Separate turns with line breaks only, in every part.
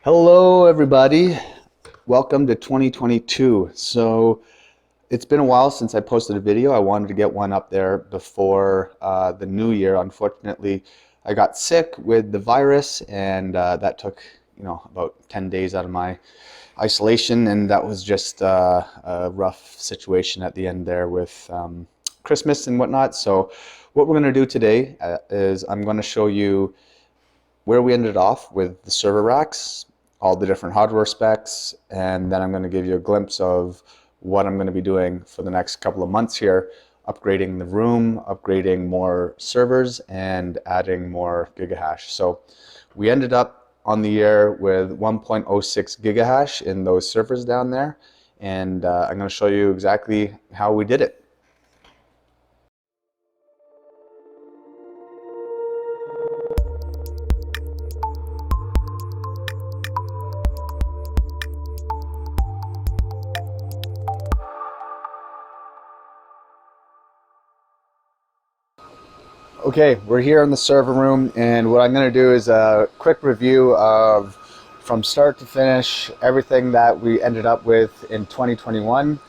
Hello, everybody. Welcome to 2022. So it's been a while since I posted a video. I wanted to get one up there before the new year. Unfortunately, I got sick with the virus, and that took about 10 days out of my isolation, and that was just a rough situation at the end there with Christmas and whatnot. So what we're going to do today is I'm going to show you where we ended off with the server racks, all the different hardware specs, and then I'm going to give you a glimpse of what I'm going to be doing for the next couple of months here, upgrading the room, upgrading more servers, and adding more gigahash. So we ended up on the year with 1.06 gigahash in those servers down there, and I'm going to show you exactly how we did it. Okay, we're here in the server room, and what I'm going to do is a quick review of, from start to finish, everything that we ended up with in 2021.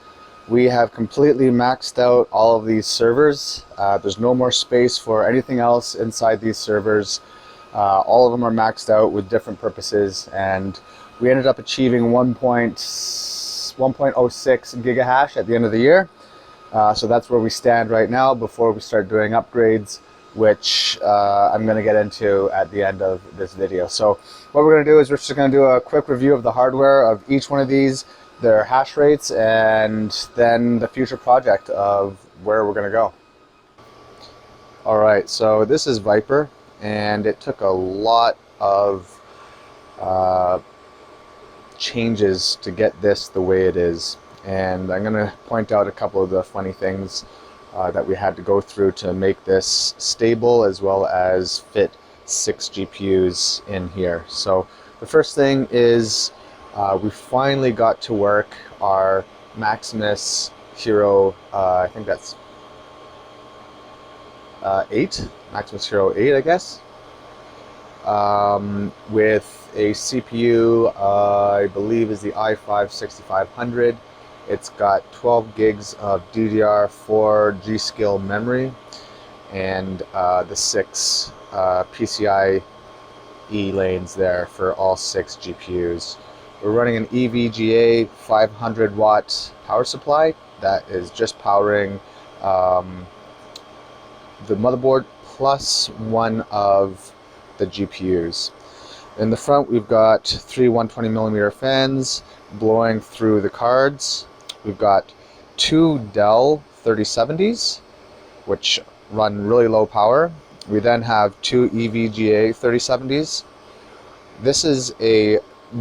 We have completely maxed out all of these servers. There's no more space for anything else inside these servers. All of them are maxed out with different purposes, and we ended up achieving 1.06 gigahash at the end of the year. So that's where we stand right now before we start doing upgrades, which I'm going to get into at the end of this video. So what we're going to do is we're just going to do a quick review of the hardware of each one of these, their hash rates, and then the future project of where we're going to go. All right, so this is Viper, and it took a lot of changes to get this the way it is. And I'm going to point out a couple of the funny things that we had to go through to make this stable, as well as fit 6 GPUs in here. So the first thing is we finally got to work our Maximus Hero, I think that's 8, Maximus Hero 8, I guess, with a CPU, I believe is the i5-6500. It's got 12 gigs of DDR4 G-Skill memory, and the 6 PCIe lanes there for all 6 GPUs. We're running an EVGA 500 watt power supply that is just powering the motherboard plus one of the GPUs. In the front, we've got 3 120mm fans blowing through the cards. We've got 2 Dell 3070s, which run really low power. We then have 2 EVGA 3070s. This is a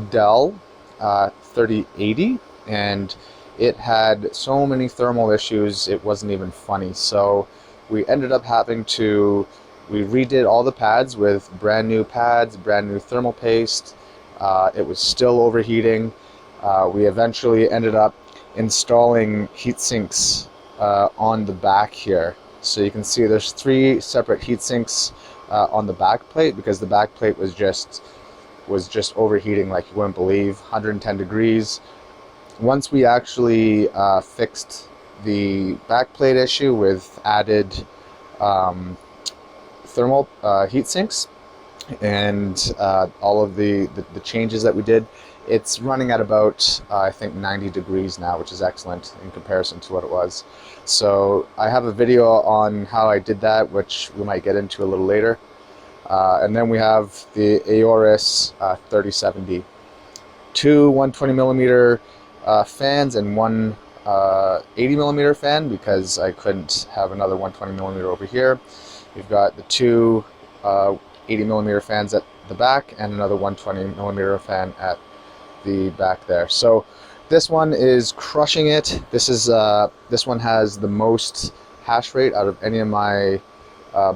Dell 3080, and it had so many thermal issues it wasn't even funny. So we ended up having to, we redid all the pads with brand new pads, brand new thermal paste. It was still overheating. We eventually ended up installing heat sinks on the back here. So you can see there's 3 separate heat sinks on the back plate, because the back plate was just overheating like you wouldn't believe, 110 degrees. Once we actually fixed the back plate issue with added thermal heat sinks and all of the changes that we did, it's running at about I think 90 degrees now, which is excellent in comparison to what it was. So I have a video on how I did that, which we might get into a little later. And then we have the Aorus 3070, 2 120mm fans and one 80mm fan, because I couldn't have another 120mm over here. We've got the 2 80mm fans at the back and another 120mm fan at the back there. So this one is crushing it. This one has the most hash rate out of any of my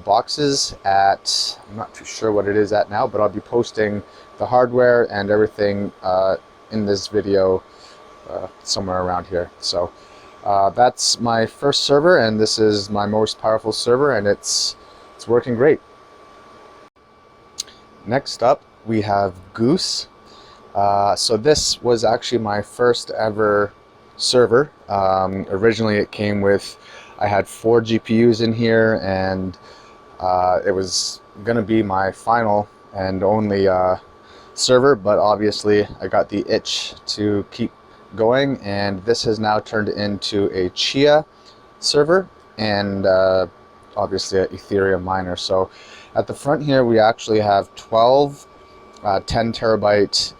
boxes at, I'm not too sure what it is at now, but I'll be posting the hardware and everything in this video somewhere around here. So that's my first server, and this is my most powerful server, and it's working great. Next up, we have Goose. So this was actually my first ever server. Originally it came with, I had 4 GPUs in here, and it was going to be my final and only server, but obviously I got the itch to keep going, and this has now turned into a Chia server and obviously an Ethereum miner. So at the front here we actually have 12 10 terabyte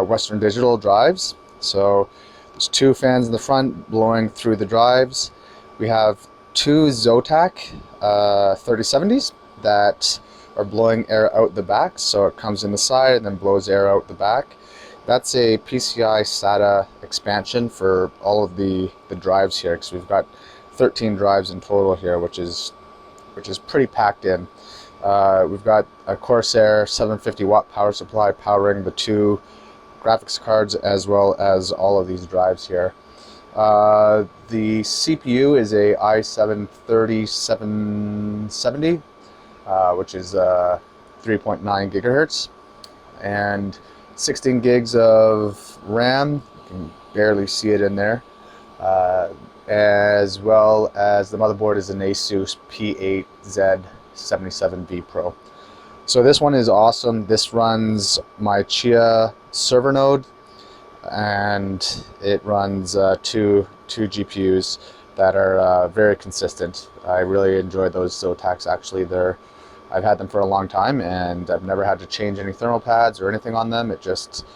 Western Digital drives. So there's 2 fans in the front blowing through the drives. We have 2 Zotac 3070s that are blowing air out the back, so it comes in the side and then blows air out the back. That's a PCI SATA expansion for all of the drives here, because we've got 13 drives in total here, which is pretty packed in. We've got a Corsair 750 watt power supply powering the 2 graphics cards as well as all of these drives here. The CPU is a i7 3770, which is 3.9 gigahertz, and 16 gigs of RAM. You can barely see it in there. As well as the motherboard is an Asus P8Z77V Pro. So this one is awesome. This runs my Chia server node, and it runs two GPUs that are very consistent. I really enjoy those Zotacs. Actually, I've had them for a long time, and I've never had to change any thermal pads or anything on them. It just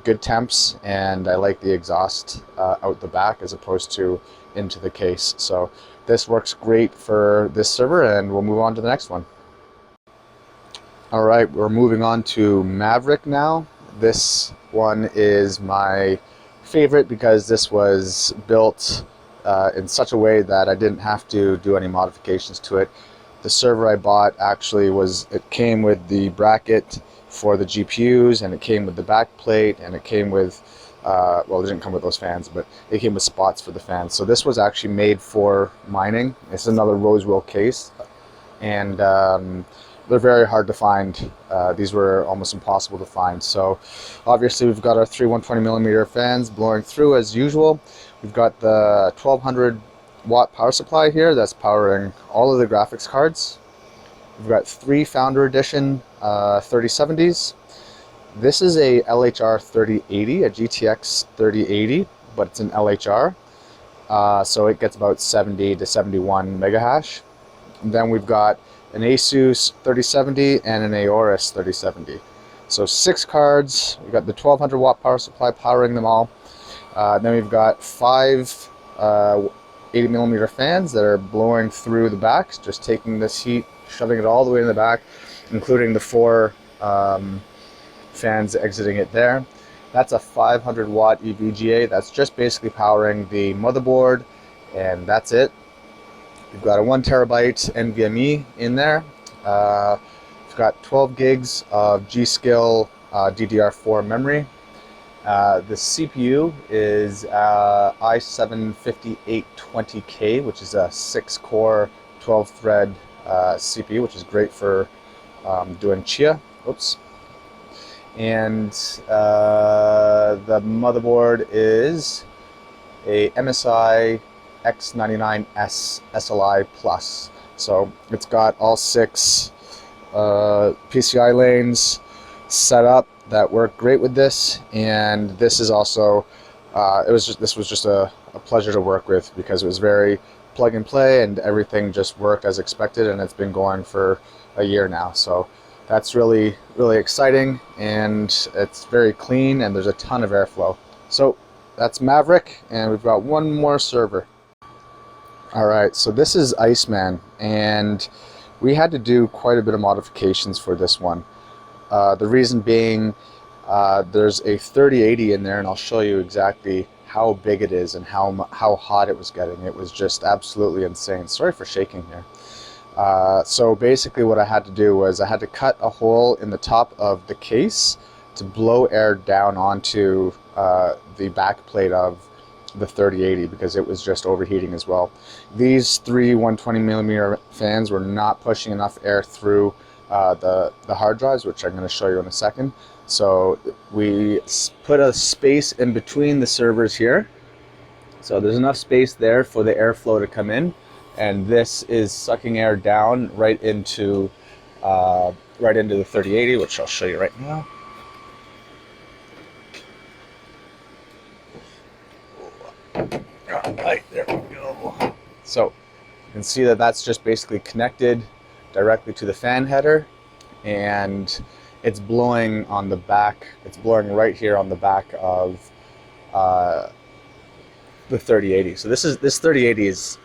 good temps, and I like the exhaust out the back as opposed to into the case. So this works great for this server, and we'll move on to the next one. All right, we're moving on to Maverick now. This one is my favorite because this was built in such a way that I didn't have to do any modifications to it. The server I bought actually it came with the bracket for the GPUs, and it came with the back plate, and it came with, well, it didn't come with those fans, but it came with spots for the fans. So this was actually made for mining. It's another Rosewell case, and they're very hard to find. These were almost impossible to find. So obviously we've got our 3 120mm fans blowing through as usual. We've got the 1200 watt power supply here that's powering all of the graphics cards. We've got 3 Founder Edition 3070s. This is a LHR 3080, a GTX 3080, but it's an LHR. So it gets about 70 to 71 megahash. And then we've got an Asus 3070 and an Aorus 3070. So 6 cards. We've got the 1200 watt power supply powering them all. Then we've got 5 80mm fans that are blowing through the back, just taking this heat, shoving it all the way in the back, including the 4 fans exiting it there. That's a 500 watt EVGA. That's just basically powering the motherboard, and that's it. We've got a 1 terabyte NVMe in there. We've got 12 gigs of G.Skill DDR4 memory. The CPU is i7 5820K, which is a 6-core 12-thread CPU, which is great for doing Chia. Oops. And the motherboard is a MSI X99S SLI Plus. So it's got all 6 PCI lanes set up that work great with this, and this is also this was just a pleasure to work with, because it was very plug and play and everything just worked as expected, and it's been going for a year now. So that's really exciting, and it's very clean, and there's a ton of airflow. So that's Maverick, and we've got one more server. All right, so this is Iceman, and we had to do quite a bit of modifications for this one. The reason being, there's a 3080 in there, and I'll show you exactly how big it is and how hot it was getting. It was just absolutely insane. Sorry for shaking here. So basically what I had to do was I had to cut a hole in the top of the case to blow air down onto the back plate of the 3080, because it was just overheating as well. These 3 120mm fans were not pushing enough air through the hard drives, which I'm going to show you in a second. So we put a space in between the servers here. So there's enough space there for the airflow to come in, and this is sucking air down right into the 3080, which I'll show you right now. Right, there we go. So you can see that that's just basically connected directly to the fan header, and it's blowing on the back. It's blowing right here on the back of the 3080. So this 3080 is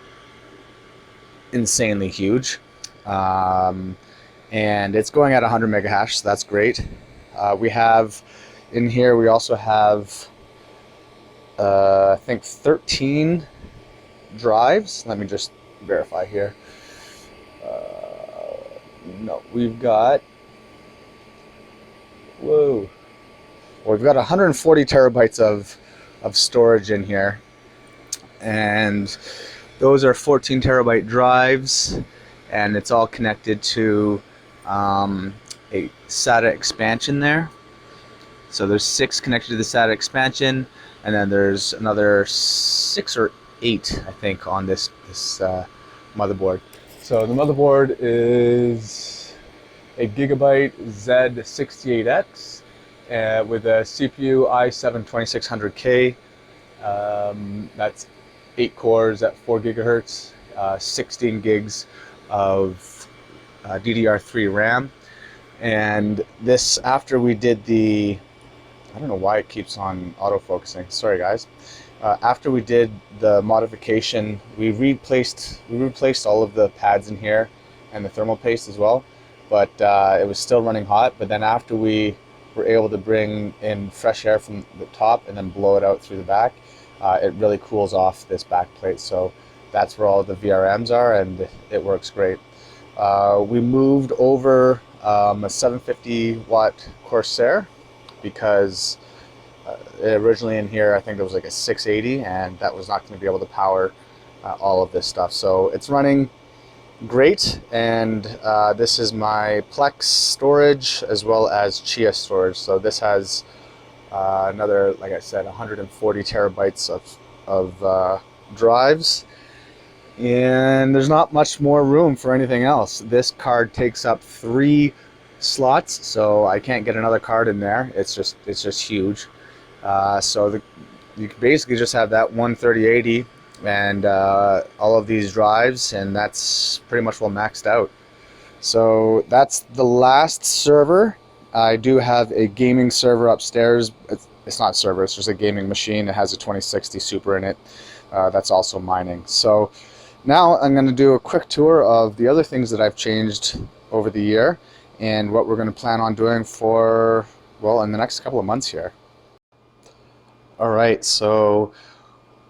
insanely huge, and it's going at 100 megahash. So that's great. We have in here. We also have I think 13 drives. Let me just verify here. No, we've got, whoa. Well, we've got 140 terabytes of storage in here, and those are 14 terabyte drives, and it's all connected to a SATA expansion there. So there's 6 connected to the SATA expansion, and then there's another 6 or 8, I think, on this motherboard. So the motherboard is a Gigabyte Z68X with a CPU i7-2600K. That's 8 cores at 4 gigahertz, 16 gigs of DDR3 RAM. And this, after we did the, I don't know why it keeps on autofocusing, sorry guys. After we did the modification, we replaced all of the pads in here and the thermal paste as well, but it was still running hot. But then after we were able to bring in fresh air from the top and then blow it out through the back, it really cools off this back plate. So that's where all the VRMs are, and it works great. We moved over a 750 watt Corsair because originally in here I think there was like a 680, and that was not going to be able to power all of this stuff. So it's running great, and this is my Plex storage as well as Chia storage. So this has another, like I said, 140 terabytes of drives, and there's not much more room for anything else. This card takes up 3 slots, so I can't get another card in there. It's just huge. So you can basically just have that one 3080 and all of these drives, and that's pretty much well maxed out. So that's the last server. I do have a gaming server upstairs. It's not a server, it's just a gaming machine. It has a 2060 Super in it. That's also mining. So now I'm going to do a quick tour of the other things that I've changed over the year and what we're going to plan on doing for, well, in the next couple of months here. All right, so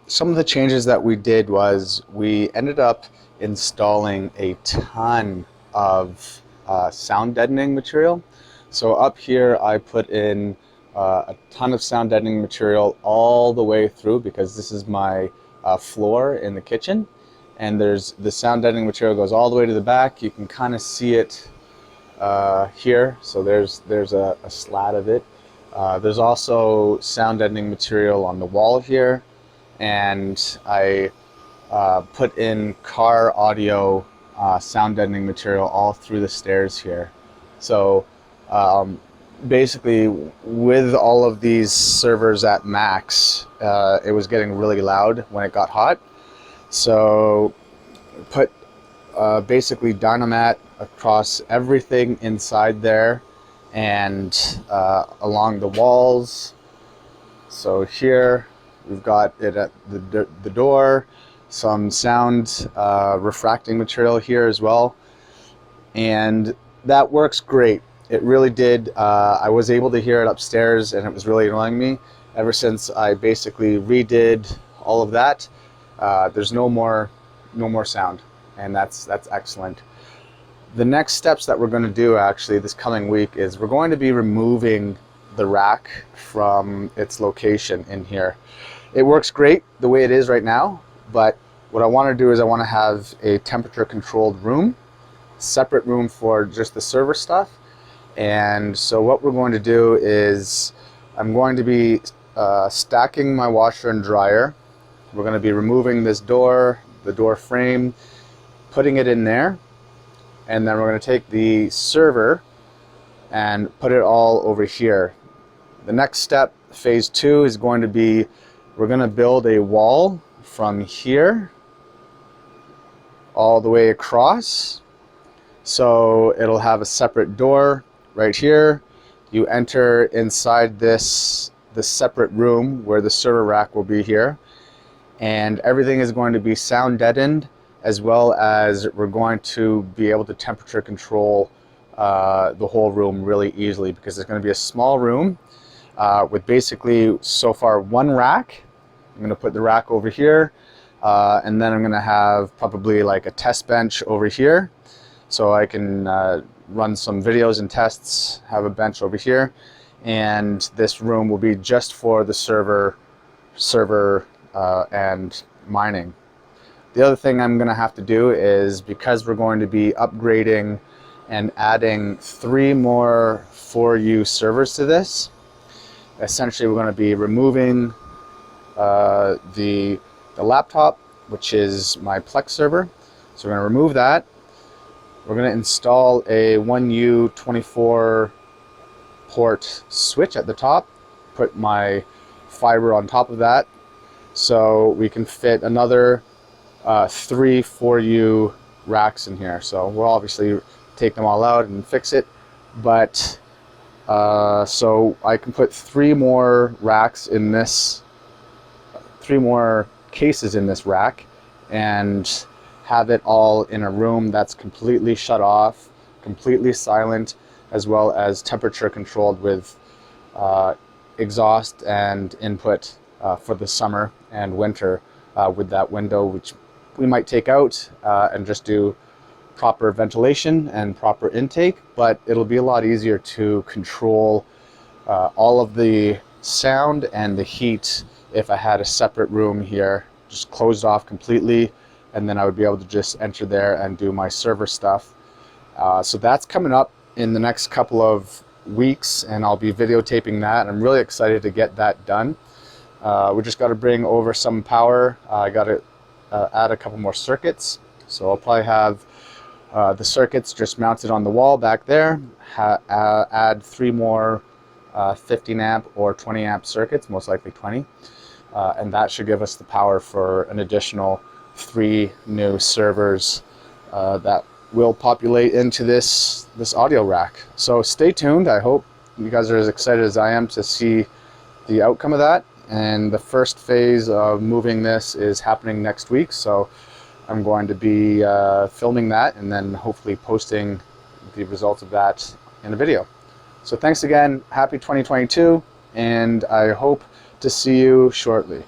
some of the changes that we did was we ended up installing a ton of sound deadening material. So up here I put in a ton of sound deadening material all the way through, because this is my floor in the kitchen, and there's the sound deadening material goes all the way to the back. You can kind of see it here. So there's a slat of it. There's also sound deadening material on the wall here, and I put in car audio sound deadening material all through the stairs here. So basically, with all of these servers at max, it was getting really loud when it got hot. So put basically Dynamat across everything inside there, and along the walls. So here we've got it at the door, some sound refracting material here as well, and that works great. It really did. I was able to hear it upstairs, and it was really annoying me. Ever since I basically redid all of that, there's no more sound, and that's excellent. The next steps that we're going to do actually this coming week is we're going to be removing the rack from its location in here. It works great the way it is right now, but what I want to do is I want to have a temperature controlled room, separate room for just the server stuff, And so what we're going to do is I'm going to be stacking my washer and dryer. We're going to be removing this door, the door frame, putting it in there, and then we're going to take the server and put it all over here. The next step, phase 2, is going to be we're going to build a wall from here all the way across. So it'll have a separate door right here. You enter inside this separate room where the server rack will be here, and everything is going to be sound deadened, as well as we're going to be able to temperature control the whole room really easily, because it's going to be a small room with basically so far one rack. I'm going to put the rack over here, and then I'm going to have probably like a test bench over here, so I can run some videos and tests, have a bench over here, and this room will be just for the server and mining. The other thing I'm going to have to do is, because we're going to be upgrading and adding 3 more 4U servers to this, essentially we're going to be removing the laptop, which is my Plex server. So we're going to remove that. We're going to install a 1U 24 port switch at the top, put my fiber on top of that, so we can fit another 3 4U racks in here. So we'll obviously take them all out and fix it, but so I can put 3 more racks in this, 3 more cases in this rack, and have it all in a room that's completely shut off, completely silent, as well as temperature controlled with exhaust and input for the summer and winter, with that window, which we might take out and just do proper ventilation and proper intake, but it'll be a lot easier to control all of the sound and the heat if I had a separate room here, just closed off completely, and then I would be able to just enter there and do my server stuff. So that's coming up in the next couple of weeks, and I'll be videotaping that. I'm really excited to get that done. We just got to bring over some power. I got to add a couple more circuits, so I'll probably have the circuits just mounted on the wall back there, add 3 more 15 amp or 20 amp circuits, most likely 20, and that should give us the power for an additional 3 new servers that will populate into this audio rack. So stay tuned. I hope you guys are as excited as I am to see the outcome of that. And the first phase of moving this is happening next week, so I'm going to be filming that and then hopefully posting the results of that in a video. So thanks again, happy 2022, and I hope to see you shortly.